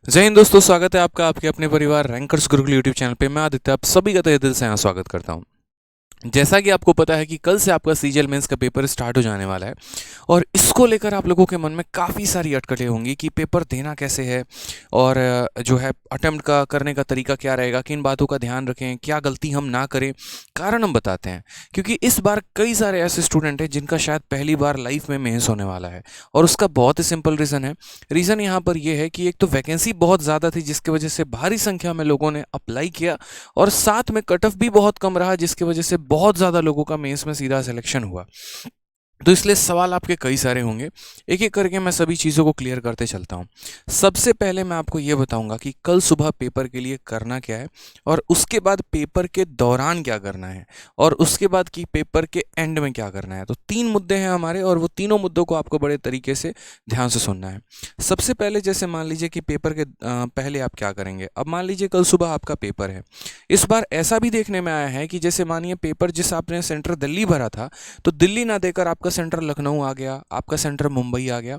जय हिंद दोस्तों, स्वागत है आपका आपके अपने परिवार रैंकर्स गुरुकुल यूट्यूब चैनल पे। मैं आदित्य आप सभी का तहे दिल से यहाँ स्वागत करता हूँ। जैसा कि आपको पता है कि कल से आपका सीजीएल मेंस का पेपर स्टार्ट हो जाने वाला है और इसको लेकर आप लोगों के मन में काफ़ी सारी अटकलें होंगी कि पेपर देना कैसे है और जो है अटेम्प्ट का करने का तरीका क्या रहेगा, किन बातों का ध्यान रखें, क्या गलती हम ना करें। कारण हम बताते हैं क्योंकि इस बार कई सारे ऐसे स्टूडेंट हैं जिनका शायद पहली बार लाइफ में मेंस होने वाला है और उसका बहुत ही सिंपल रीज़न है। रीज़न यहाँ पर यह है कि एक तो वैकेंसी बहुत ज़्यादा थी जिसकी वजह से भारी संख्या में लोगों ने अप्लाई किया और साथ में कट ऑफ भी बहुत कम रहा जिसकी वजह से बहुत ज़्यादा लोगों का मेंस में सीधा सिलेक्शन हुआ। तो इसलिए सवाल आपके कई सारे होंगे, एक एक करके मैं सभी चीज़ों को क्लियर करते चलता हूँ। सबसे पहले मैं आपको ये बताऊंगा कि कल सुबह पेपर के लिए करना क्या है और उसके बाद पेपर के दौरान क्या करना है और उसके बाद कि पेपर के एंड में क्या करना है। तो तीन मुद्दे हैं हमारे और वो तीनों मुद्दों को आपको बड़े तरीके से ध्यान से सुनना है। सबसे पहले जैसे मान लीजिए कि पेपर के पहले आप क्या करेंगे। अब मान लीजिए कल सुबह आपका पेपर है। इस बार ऐसा भी देखने में आया है कि जैसे मानिए पेपर जिस आपने सेंटर दिल्ली भरा था तो दिल्ली ना देकर आपका सेंटर लखनऊ आ गया, आपका सेंटर मुंबई आ गया।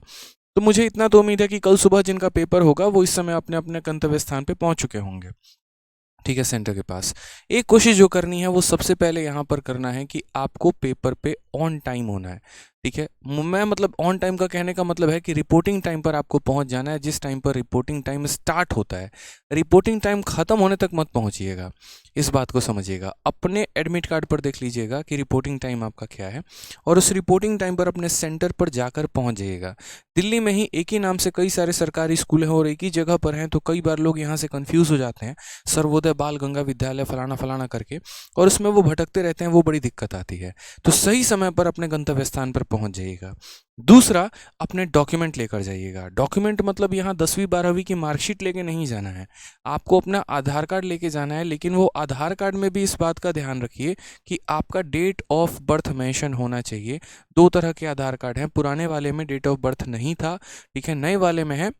तो मुझे इतना तो उम्मीद है कि कल सुबह जिनका पेपर होगा वो इस समय अपने अपने गंतव्य स्थान पे पहुंच चुके होंगे, ठीक है, सेंटर के पास। एक कोशिश जो करनी है वो सबसे पहले यहाँ पर करना है कि आपको पेपर पे ऑन टाइम होना है, ठीक है। मैं मतलब ऑन टाइम का कहने का मतलब है कि रिपोर्टिंग टाइम पर आपको पहुँच जाना है। जिस टाइम पर रिपोर्टिंग टाइम स्टार्ट होता है, रिपोर्टिंग टाइम ख़त्म होने तक मत पहुँचिएगा। इस बात को समझिएगा। अपने एडमिट कार्ड पर देख लीजिएगा कि रिपोर्टिंग टाइम आपका क्या है और उस रिपोर्टिंग टाइम पर अपने सेंटर पर जाकर पहुँच जाइएगा। दिल्ली में ही एक ही नाम से कई सारे सरकारी स्कूल हैं और एक ही जगह पर हैं, तो कई बार लोग यहाँ से कन्फ्यूज़ हो जाते हैं, सर्वोदय बाल गंगा विद्यालय फलाना फलाना करके, और उसमें वो भटकते रहते हैं, वो बड़ी दिक्कत आती है। तो सही समय पर अपने गंतव्य स्थान पर पहुंच जाइएगा। दूसरा, अपने डॉक्यूमेंट लेकर जाइएगा। डॉक्यूमेंट मतलब यहाँ 10वीं 12वीं की मार्कशीट लेके नहीं जाना है, आपको अपना आधार कार्ड लेके जाना है। लेकिन वो आधार कार्ड में भी इस बात का ध्यान रखिए कि आपका डेट ऑफ बर्थ मेंशन होना चाहिए। दो तरह के आधार कार्ड हैं, पुराने वाले में डेट ऑफ बर्थ नहीं था, ठीक है, नए वाले में है।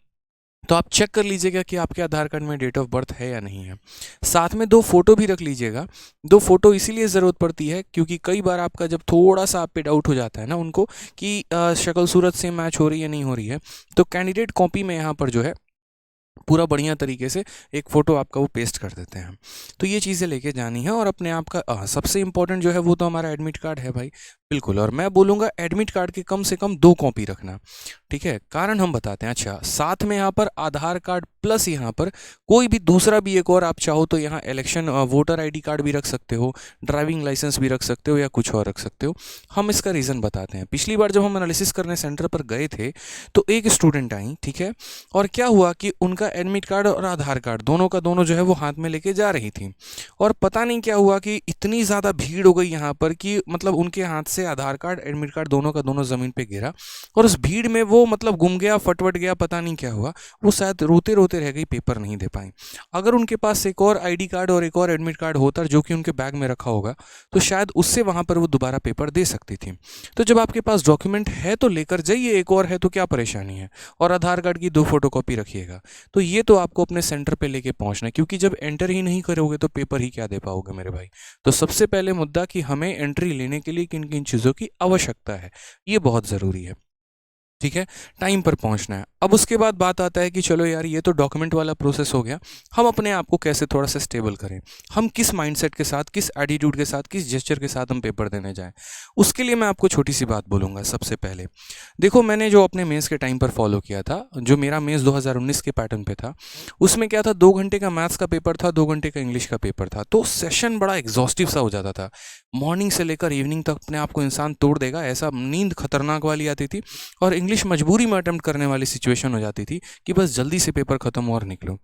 तो आप चेक कर लीजिएगा कि आपके आधार कार्ड में डेट ऑफ बर्थ है या नहीं है। साथ में दो फोटो भी रख लीजिएगा। दो फोटो इसीलिए ज़रूरत पड़ती है क्योंकि कई बार आपका जब थोड़ा सा आप पे डाउट हो जाता है ना उनको कि शक्ल सूरत से मैच हो रही है नहीं हो रही है, तो कैंडिडेट कॉपी में यहाँ पर जो है पूरा बढ़िया तरीके से एक फ़ोटो आपका वो पेस्ट कर देते हैं। तो ये चीज़ें लेके जानी है और अपने आप का सबसे इम्पोर्टेंट जो है वो तो हमारा एडमिट कार्ड है भाई, बिल्कुल। और मैं बोलूँगा एडमिट कार्ड के कम से कम 2 कॉपी रखना, ठीक है। कारण हम बताते हैं। अच्छा, साथ में यहाँ पर आधार कार्ड प्लस यहाँ पर कोई भी दूसरा भी एक और आप चाहो तो यहाँ इलेक्शन वोटर आईडी कार्ड भी रख सकते हो, ड्राइविंग लाइसेंस भी रख सकते हो या कुछ और रख सकते हो। हम इसका रीज़न बताते हैं। पिछली बार जब हम एनालिसिस करने सेंटर पर गए थे तो एक स्टूडेंट आई, ठीक है, और क्या हुआ कि उनका एडमिट कार्ड और आधार कार्ड दोनों का दोनों जो है वो हाथ में लेके जा रही थी और पता नहीं क्या हुआ कि इतनी ज़्यादा भीड़ हो गई यहाँ पर कि मतलब उनके हाथ से आधार कार्ड एडमिट कार्ड दोनों का दोनों ज़मीन पे गिरा और उस भीड़ में वो मतलब गुम गया, फटवट गया, पता नहीं क्या हुआ। वो शायद रोते रोते रह गई, पेपर नहीं दे पाई। अगर उनके पास एक और आईडी कार्ड और एक और एडमिट कार्ड होता जो कि उनके बैग में रखा होगा तो शायद उससे वहाँ पर वो दोबारा पेपर दे सकती थी। तो जब आपके पास डॉक्यूमेंट है तो लेकर जाइए, एक और है तो क्या परेशानी है। और आधार कार्ड की 2 फोटोकॉपी रखिएगा। तो ये तो आपको अपने सेंटर पे लेके पहुंचना है क्योंकि जब एंटर ही नहीं करोगे तो पेपर ही क्या दे पाओगे मेरे भाई। तो सबसे पहले मुद्दा कि हमें एंट्री लेने के लिए किन किन चीज़ों की आवश्यकता है, ये बहुत ज़रूरी है, ठीक है। टाइम पर पहुंचना है। अब उसके बाद बात आता है कि चलो यार ये तो डॉक्यूमेंट वाला प्रोसेस हो गया, हम अपने आप को कैसे थोड़ा सा स्टेबल करें, हम किस माइंडसेट के साथ, किस एटीट्यूड के साथ, किस जेस्चर के साथ हम पेपर देने जाएं। उसके लिए मैं आपको छोटी सी बात बोलूँगा। सबसे पहले देखो, मैंने जो अपने मेंस के टाइम पर फॉलो किया था, जो मेरा मेंस 2019 के पैटर्न पे था, उसमें क्या था, 2 घंटे का मैथ्स का पेपर था, 2 घंटे का इंग्लिश का पेपर था। तो सेशन बड़ा एग्जॉस्टिव सा हो जाता था। मॉर्निंग से लेकर इवनिंग तक अपने आप को इंसान तोड़ देगा, ऐसा नींद खतरनाक वाली आती थी और इंग्लिश मजबूरी में अटेम्प्ट करने वाली सिचुएशन हो जाती थी कि बस जल्दी से पेपर खत्म हो और निकलो।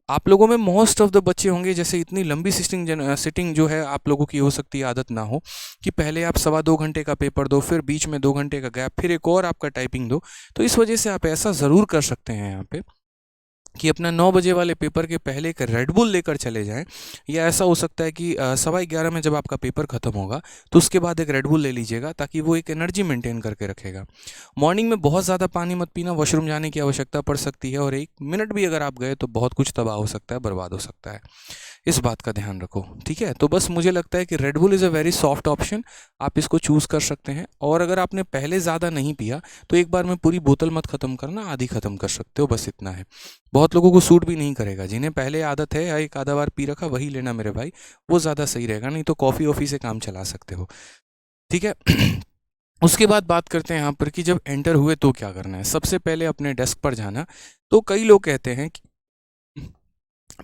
आप लोगों में मोस्ट ऑफ द बच्चे होंगे जैसे इतनी लंबी सिटिंग जो है आप लोगों की हो सकती है आदत ना हो कि पहले आप 2.25 घंटे का पेपर दो, फिर बीच में 2 घंटे का गैप, फिर एक और आपका टाइपिंग दो। तो इस वजह से आप ऐसा ज़रूर कर सकते हैं यहाँ पे कि अपना 9 बजे वाले पेपर के पहले एक रेड बुल लेकर चले जाएं, या ऐसा हो सकता है कि 11:15 में जब आपका पेपर ख़त्म होगा तो उसके बाद एक रेड बुल ले लीजिएगा ताकि वो एक एनर्जी मेंटेन करके रखेगा। मॉर्निंग में बहुत ज़्यादा पानी मत पीना, वॉशरूम जाने की आवश्यकता पड़ सकती है और 1 मिनट भी अगर आप गए तो बहुत कुछ तबाह हो सकता है, बर्बाद हो सकता है। इस बात का ध्यान रखो, ठीक है। तो बस मुझे लगता है कि red bull is a very soft option, आप इसको चूज़ कर सकते हैं। और अगर आपने पहले ज़्यादा नहीं पिया तो एक बार में पूरी बोतल मत ख़त्म करना, आधी ख़त्म कर सकते हो, बस इतना है। बहुत लोगों को सूट भी नहीं करेगा। जिन्हें पहले आदत है या एक आधा बार पी रखा वही लेना मेरे भाई, वो ज़्यादा सही रहेगा, नहीं तो कॉफ़ी वॉफ़ी से काम चला सकते हो, ठीक है। उसके बाद बात करते हैं यहाँ पर कि जब एंटर हुए तो क्या करना है। सबसे पहले अपने डेस्क पर जाना। तो कई लोग कहते हैं कि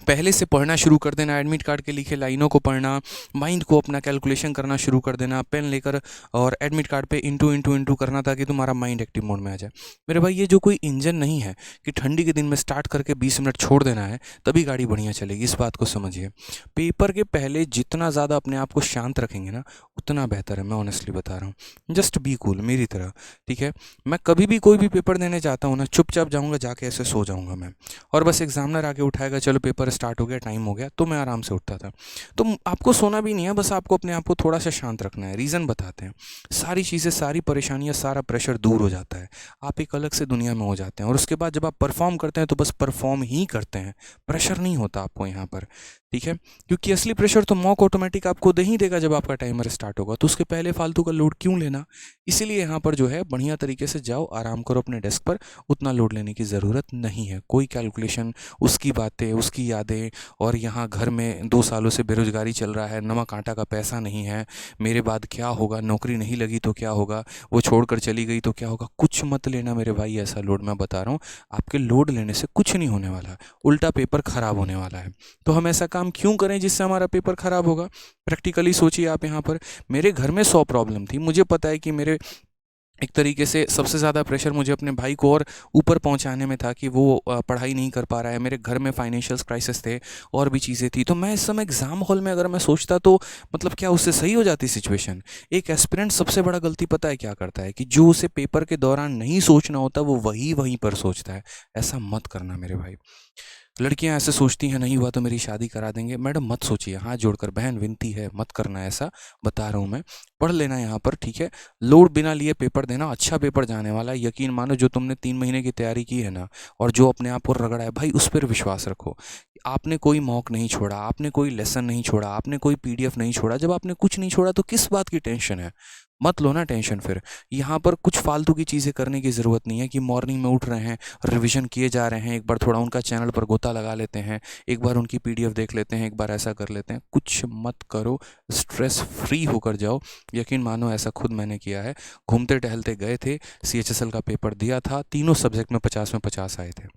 पहले से पढ़ना शुरू कर देना, एडमिट कार्ड के लिखे लाइनों को पढ़ना, माइंड को अपना कैलकुलेशन करना शुरू कर देना, पेन लेकर और एडमिट कार्ड पे इंटू इंटू इंटू करना ताकि तुम्हारा माइंड एक्टिव मोड में आ जाए। मेरे भाई ये जो कोई इंजन नहीं है कि ठंडी के दिन में स्टार्ट करके 20 मिनट छोड़ देना है तभी गाड़ी बढ़िया चलेगी, इस बात को समझिए। पेपर के पहले जितना ज़्यादा अपने आप को शांत रखेंगे ना उतना बेहतर है, मैं ऑनेस्टली बता रहा हूँ। जस्ट बी कूल मेरी तरह, ठीक है। मैं कभी भी कोई भी पेपर देने जाता हूँ ना, चुपचाप जाऊँगा, जाके ऐसे सो जाऊँगा मैं, और बस एग्जामिनर आके उठाएगा, चलो पेपर स्टार्ट हो गया, टाइम हो गया, तो मैं आराम से उठता था। तो आपको सोना भी नहीं है, बस आपको अपने आप को थोड़ा सा शांत रखना है। रीज़न बताते हैं, सारी चीज़ें, सारी परेशानियाँ, सारा प्रेशर दूर हो जाता है, आप एक अलग से दुनिया में हो जाते हैं। और उसके बाद जब आप परफॉर्म करते हैं तो बस परफॉर्म ही करते हैं, प्रेशर नहीं होता आपको यहाँ पर, ठीक है। क्योंकि असली प्रेशर तो मॉक ऑटोमेटिक आपको दे ही देगा जब आपका टाइमर स्टार्ट होगा, तो उसके पहले फालतू का लोड क्यों लेना। इसीलिए यहाँ पर जो है बढ़िया तरीके से जाओ, आराम करो अपने डेस्क पर, उतना लोड लेने की ज़रूरत नहीं है। कोई कैलकुलेशन, उसकी बातें, उसकी यादें, और यहाँ घर में 2 सालों से बेरोजगारी चल रहा है, नमक आटा का पैसा नहीं है, मेरे बाद क्या होगा, नौकरी नहीं लगी तो क्या होगा, वो छोड़कर चली गई तो क्या होगा, कुछ मत लेना मेरे भाई ऐसा लोड। मैं बता रहा हूँ आपके लोड लेने से कुछ नहीं होने वाला, उल्टा पेपर ख़राब होने वाला है। तो हम ऐसा काम क्यों करें जिससे हमारा पेपर ख़राब होगा। प्रैक्टिकली सोचिए आप यहाँ पर, मेरे घर में 100 प्रॉब्लम थी, मुझे पता है कि मेरे एक तरीके से सबसे ज़्यादा प्रेशर मुझे अपने भाई को और ऊपर पहुंचाने में था कि वो पढ़ाई नहीं कर पा रहा है, मेरे घर में फाइनेंशियल क्राइसिस थे, और भी चीज़ें थी। तो मैं इस समय एग्ज़ाम हॉल में अगर मैं सोचता तो मतलब क्या उससे सही हो जाती सिचुएशन। एक एस्पिरेंट सबसे बड़ा गलती पता है क्या करता है, कि जो उसे पेपर के दौरान नहीं सोचना होता वो वहीं वहीं पर सोचता है। ऐसा मत करना मेरे भाई। लड़कियां ऐसे सोचती हैं, नहीं हुआ तो मेरी शादी करा देंगे। मैडम मत सोचिए, हाथ जोड़कर बहन विनती है, मत करना ऐसा, बता रहा हूँ मैं। पढ़ लेना यहाँ पर, ठीक है। लोड बिना लिए पेपर देना, अच्छा पेपर जाने वाला है। यकीन मानो, जो तुमने 3 महीने की तैयारी की है ना, और जो अपने आप को रगड़ा है भाई, उस पर विश्वास रखो। आपने कोई मॉक नहीं छोड़ा, आपने कोई लेसन नहीं छोड़ा, आपने कोई पीडीएफ नहीं छोड़ा। जब आपने कुछ नहीं छोड़ा तो किस बात की टेंशन है। मत लो ना टेंशन फिर। यहाँ पर कुछ फालतू की चीज़ें करने की ज़रूरत नहीं है कि मॉर्निंग में उठ रहे हैं, रिवीजन किए जा रहे हैं, एक बार थोड़ा उनका चैनल पर गोता लगा लेते हैं, एक बार उनकी पीडीएफ देख लेते हैं, एक बार ऐसा कर लेते हैं। कुछ मत करो, स्ट्रेस फ्री होकर जाओ। यकीन मानो ऐसा खुद मैंने किया है। घूमते टहलते गए थे, सीएचएसएल का पेपर दिया था, तीनों सब्जेक्ट में 50 में 50 आए थे।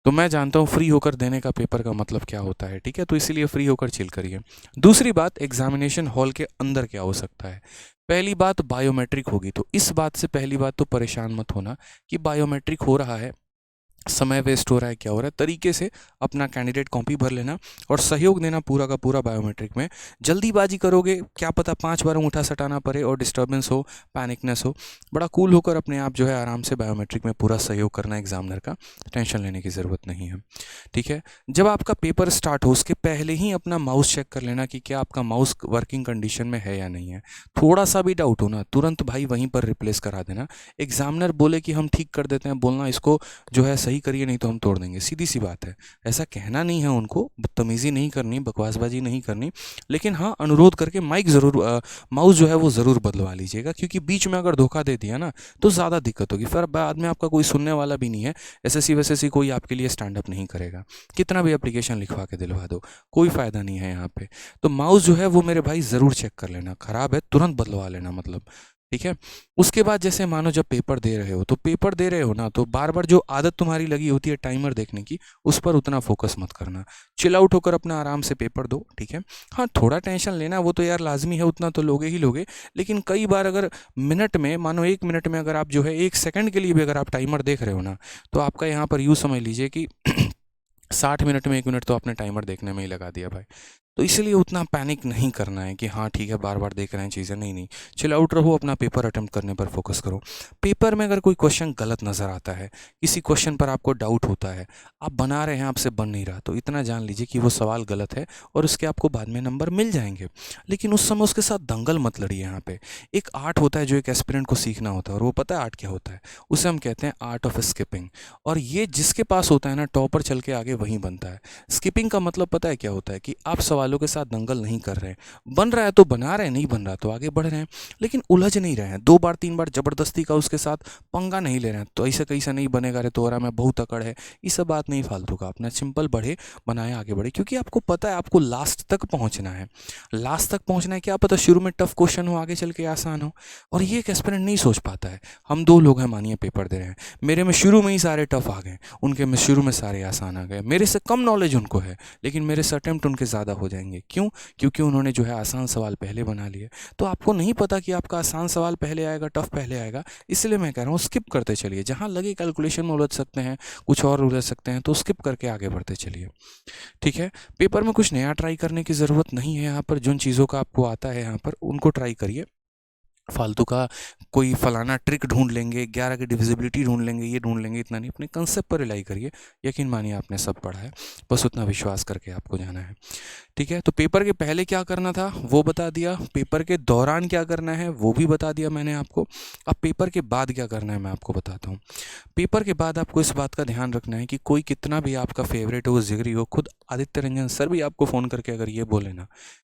तो मैं जानता हूँ फ्री होकर देने का पेपर का मतलब क्या होता है, ठीक है। तो इसीलिए फ्री होकर चिल करिए। दूसरी बात, एग्जामिनेशन हॉल के अंदर क्या हो सकता है। पहली बात बायोमेट्रिक होगी, तो इस बात से पहली बात तो परेशान मत होना कि बायोमेट्रिक हो रहा है, समय वेस्ट हो रहा है, क्या हो रहा है। तरीके से अपना कैंडिडेट कॉपी भर लेना और सहयोग देना पूरा का पूरा बायोमेट्रिक में। जल्दीबाजी करोगे, क्या पता 5 बार अंगूठा सटाना पड़े और डिस्टर्बेंस हो, पैनिकनेस हो। बड़ा कूल होकर अपने आप जो है आराम से बायोमेट्रिक में पूरा सहयोग करना एग्जामिनर का, टेंशन लेने की ज़रूरत नहीं है, ठीक है। जब आपका पेपर स्टार्ट हो उसके पहले ही अपना माउस चेक कर लेना कि क्या आपका माउस वर्किंग कंडीशन में है या नहीं है। थोड़ा सा भी डाउट हो ना, तुरंत भाई वहीं पर रिप्लेस करा देना। एग्जामिनर बोले कि हम ठीक कर देते हैं, बोलना इसको जो है सही करिए, नहीं तो हम तोड़ देंगे। सीधी सी बात है, ऐसा कहना नहीं है उनको, बदतमीजी नहीं करनी, बकवासबाजी नहीं करनी, लेकिन हाँ अनुरोध करके माइक ज़रूर, माउस जो है वो ज़रूर बदलवा लीजिएगा। क्योंकि बीच में अगर धोखा दे दिया ना तो ज़्यादा दिक्कत होगी, फिर बाद में आपका कोई सुनने वाला भी नहीं है। एसएससी वैसेसी कोई आपके लिए स्टैंड अप नहीं करेगा, कितना भी एप्लीकेशन लिखवा के दिलवा दो, कोई फ़ायदा नहीं है यहाँ पे। तो माउस जो है वो मेरे भाई ज़रूर चेक कर लेना, ख़राब है तुरंत बदलवा लेना, मतलब, ठीक है। उसके बाद जैसे मानो जब पेपर दे रहे हो, तो पेपर दे रहे हो ना, तो बार बार जो आदत तुम्हारी लगी होती है टाइमर देखने की, उस पर उतना फोकस मत करना। चिल आउट होकर अपना आराम से पेपर दो, ठीक है। हाँ थोड़ा टेंशन लेना वो तो यार लाजमी है, उतना तो लोगे ही लोगे। लेकिन कई बार अगर मिनट में, मानो 1 मिनट में अगर आप जो है 1 सेकंड के लिए भी अगर आप टाइमर देख रहे हो ना, तो आपका यहाँ पर यूँ समझ लीजिए कि 60 मिनट में 1 मिनट तो आपने टाइमर देखने में ही लगा दिया भाई। तो इसलिए उतना पैनिक नहीं करना है कि हाँ ठीक है बार बार देख रहे हैं चीज़ें, नहीं नहीं, चिल आउट रहो, अपना पेपर अटेम्प्ट करने पर फोकस करो। पेपर में अगर कोई क्वेश्चन गलत नज़र आता है, किसी क्वेश्चन पर आपको डाउट होता है, आप बना रहे हैं आपसे बन नहीं रहा, तो इतना जान लीजिए कि वो सवाल गलत है और उसके आपको बाद में नंबर मिल जाएंगे। लेकिन उस समय उसके साथ दंगल मत लड़िए। यहाँ पे एक आर्ट होता है जो एक एस्पिरेंट को सीखना होता है, और वो पता है आर्ट क्या होता है, उसे हम कहते हैं आर्ट ऑफ स्किपिंग। और ये जिसके पास होता है ना, टॉपर चल के आगे वहीं बनता है। स्किपिंग का मतलब पता है क्या होता है, कि आप सवाल सवालों के साथ दंगल नहीं कर रहे हैं। बन रहा है तो बना रहे हैं, नहीं बन रहा तो आगे बढ़ रहे हैं, लेकिन उलझ नहीं रहे हैं। 2 बार 3 बार ज़बरदस्ती का उसके साथ पंगा नहीं ले रहे हैं, तो ऐसे कैसे नहीं बनेगा रे तोरा में बहुत अकड़ है, ये सब बात नहीं फालतू का। अपना सिंपल बढ़े, बनाए, आगे बढ़े, क्योंकि आपको पता है आपको लास्ट तक पहुँचना है। लास्ट तक पहुँचना है, क्या पता शुरू में टफ क्वेश्चन हो, आगे चल के आसान हो। और ये एक एस्पिरेंट नहीं सोच पाता है। हम 2 लोग हैं मानिए पेपर दे रहे हैं, मेरे में शुरू में ही सारे टफ आ गए, उनके में शुरू में सारे आसान आ गए। मेरे से कम नॉलेज उनको है, लेकिन मेरे से अटेम्प्ट उनके ज़्यादा हो जाएंगे। क्यों? क्योंकि उन्होंने जो है आसान सवाल पहले बना लिए। तो आपको नहीं पता कि आपका आसान सवाल पहले आएगा, टफ पहले आएगा, इसलिए मैं कह रहा हूँ स्किप करते चलिए। जहाँ लगे कैलकुलेशन में उलझ सकते हैं, कुछ और उलझ सकते हैं, तो स्किप करके आगे बढ़ते चलिए। ठीक है, पेपर में कुछ नया ट्राई करने की ज़रूरत नहीं है। यहाँ पर जिन चीज़ों का आपको आता है यहाँ पर उनको ट्राई करिए। फालतू का कोई फलाना ट्रिक ढूंढ लेंगे, 11 की डिविजिबिलिटी ढूंढ लेंगे, ये ढूंढ लेंगे, इतना नहीं। अपने कंसेप्ट पर रिलाई करिए। यकीन मानिए आपने सब पढ़ा है, बस उतना विश्वास करके आपको जाना है। ठीक है, तो पेपर के पहले क्या करना था वो बता दिया, पेपर के दौरान क्या करना है वो भी बता दिया मैंने आपको। अब पेपर के बाद क्या करना है मैं आपको बताता हूँ। पेपर के बाद आपको इस बात का ध्यान रखना है कि कोई कितना भी आपका फेवरेट हो, जिगरी हो, खुद आदित्य रंजन सर भी आपको फ़ोन करके अगर ये बोले ना,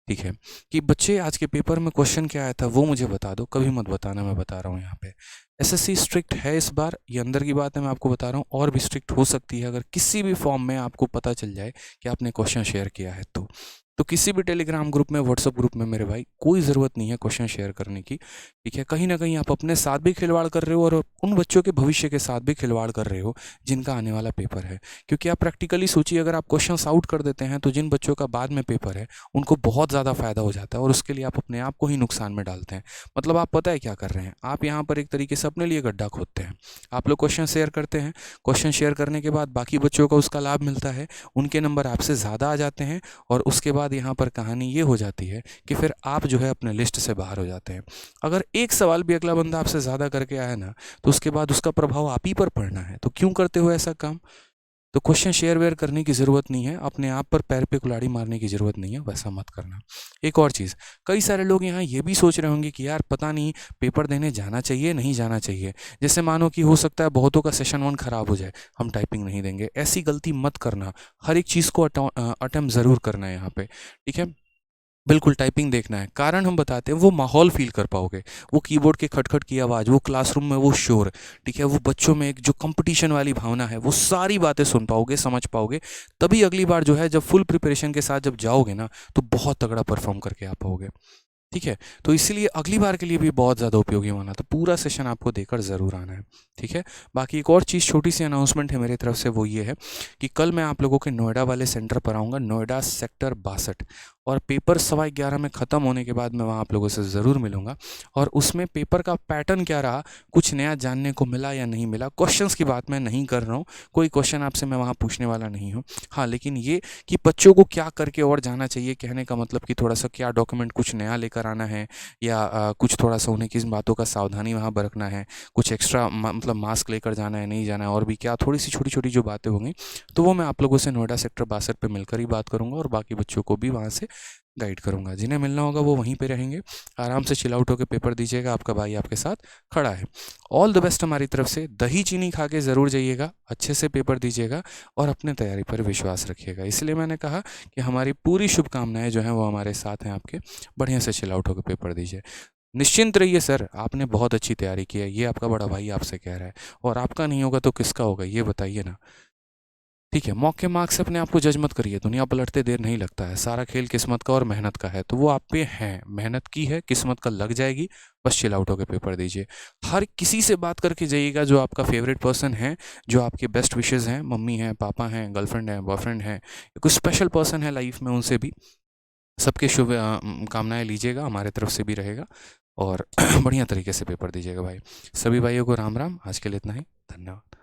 ठीक है, कि बच्चे आज के पेपर में क्वेश्चन क्या आया था वो मुझे बता दो, कभी मत बताना, मैं बता रहा हूँ यहाँ पे। एसएससी स्ट्रिक्ट है इस बार, ये अंदर की बात है, मैं आपको बता रहा हूँ, और भी स्ट्रिक्ट हो सकती है अगर किसी भी फॉर्म में आपको पता चल जाए कि आपने क्वेश्चन शेयर किया है तो किसी भी टेलीग्राम ग्रुप में, व्हाट्सअप ग्रुप में मेरे भाई कोई ज़रूरत नहीं है क्वेश्चन शेयर करने की। ठीक है, कहीं ना कहीं आप अपने साथ भी खिलवाड़ कर रहे हो और उन बच्चों के भविष्य के साथ भी खिलवाड़ कर रहे हो जिनका आने वाला पेपर है। क्योंकि आप प्रैक्टिकली सोचिए, अगर आप क्वेश्चन आउट कर देते हैं तो जिन बच्चों का बाद में पेपर है उनको बहुत ज़्यादा फ़ायदा हो जाता है, और उसके लिए आप अपने आप को ही नुकसान में डालते हैं। मतलब आप पता है क्या कर रहे हैं, आप यहाँ पर एक तरीके से अपने लिए गड्ढा खोदते हैं। आप लोग क्वेश्चन शेयर करते हैं, क्वेश्चन शेयर करने के बाद बाकी बच्चों को उसका लाभ मिलता है, उनके नंबर आपसे ज़्यादा आ जाते हैं, और उसके बाद यहाँ पर कहानी ये हो जाती है कि फिर आप जो है अपने लिस्ट से बाहर हो जाते हैं। अगर एक सवाल भी अगला बंदा आपसे ज़्यादा करके आया ना, तो उसके बाद उसका प्रभाव आप ही पर पड़ना है। तो क्यों करते हो ऐसा काम? तो क्वेश्चन शेयर वेयर करने की ज़रूरत नहीं है, अपने आप पर पैर पे कुल्हाड़ी मारने की ज़रूरत नहीं है, वैसा मत करना। एक और चीज़, कई सारे लोग यहाँ ये भी सोच रहे होंगे कि यार पता नहीं पेपर देने जाना चाहिए नहीं जाना चाहिए। जैसे मानो कि हो सकता है बहुतों का सेशन 1 ख़राब हो जाए, हम टाइपिंग नहीं देंगे। ऐसी गलती मत करना, हर एक चीज़ को अटेम्प्ट ज़रूर करना है यहाँ पे। ठीक है, बिल्कुल टाइपिंग देखना है। कारण हम बताते हैं, वो माहौल फील कर पाओगे, वो कीबोर्ड के खटखट की आवाज़, वो क्लासरूम में वो शोर, ठीक है, वो बच्चों में एक जो कंपटीशन वाली भावना है, वो सारी बातें सुन पाओगे, समझ पाओगे। तभी अगली बार जो है जब फुल प्रिपरेशन के साथ जब जाओगे ना, तो बहुत तगड़ा परफॉर्म करके आ पाओगे। ठीक है, तो इसीलिए अगली बार के लिए भी बहुत ज़्यादा उपयोगी माना, तो पूरा सेशन आपको देकर ज़रूर आना है। ठीक है, बाकी एक और चीज़, छोटी सी अनाउंसमेंट है मेरी तरफ से, वो ये है कि कल मैं आप लोगों के नोएडा वाले सेंटर पर आऊँगा, नोएडा सेक्टर 62, और पेपर 11:15 में ख़त्म होने के बाद मैं वहाँ आप लोगों से ज़रूर मिलूँगा। और उसमें पेपर का पैटर्न क्या रहा, कुछ नया जानने को मिला या नहीं मिला, क्वेश्चंस की बात मैं नहीं कर रहा हूँ, कोई क्वेश्चन आपसे मैं वहाँ पूछने वाला नहीं हूँ। हाँ, लेकिन ये कि बच्चों को क्या करके और जाना चाहिए, कहने का मतलब कि थोड़ा सा क्या डॉक्यूमेंट कुछ नया लेकर आना है, या कुछ थोड़ा सा उन्हें किस बातों का सावधानी वहाँ बरतना है, कुछ एक्स्ट्रा मतलब मास्क लेकर जाना है नहीं जाना है, और भी क्या थोड़ी सी छोटी छोटी जो बातें होंगी, तो वो मैं आप लोगों से नोएडा सेक्टर 62 पे मिलकर ही बात करूँगा, और बाकी बच्चों को भी वहाँ से गाइड करूँगा। जिन्हें मिलना होगा वो वहीं पे रहेंगे, आराम से चिल आउट होकर पेपर दीजिएगा, आपका भाई आपके साथ खड़ा है। ऑल द बेस्ट हमारी तरफ से, दही चीनी खा के ज़रूर जाइएगा, अच्छे से पेपर दीजिएगा, और अपने तैयारी पर विश्वास रखिएगा। इसलिए मैंने कहा कि हमारी पूरी शुभकामनाएं जो हैं वो हमारे साथ हैं आपके। बढ़िया से चिल आउट होकर पेपर दीजिए, निश्चिंत रहिए सर, आपने बहुत अच्छी तैयारी की है, ये आपका बड़ा भाई आपसे कह रहा है, और आपका नहीं होगा तो किसका होगा ये बताइए ना। ठीक है, मौके मार्क्स से अपने आप को जज मत करिए, दुनिया पलटते देर नहीं लगता है, सारा खेल किस्मत का और मेहनत का है, तो वो आप पे है, मेहनत की है, किस्मत का लग जाएगी, बस चिल आउट होकर पेपर दीजिए। हर किसी से बात करके जाइएगा जो आपका फेवरेट पर्सन है, जो आपके बेस्ट विशेज़ हैं, मम्मी हैं, पापा हैं, गर्लफ्रेंड है, बॉयफ्रेंड है, कुछ स्पेशल पर्सन है लाइफ में, उनसे भी सबके शुभ कामनाएं लीजिएगा, हमारे तरफ से भी रहेगा, और बढ़िया तरीके से पेपर दीजिएगा भाई। सभी भाइयों को राम राम, आज के लिए इतना ही, धन्यवाद।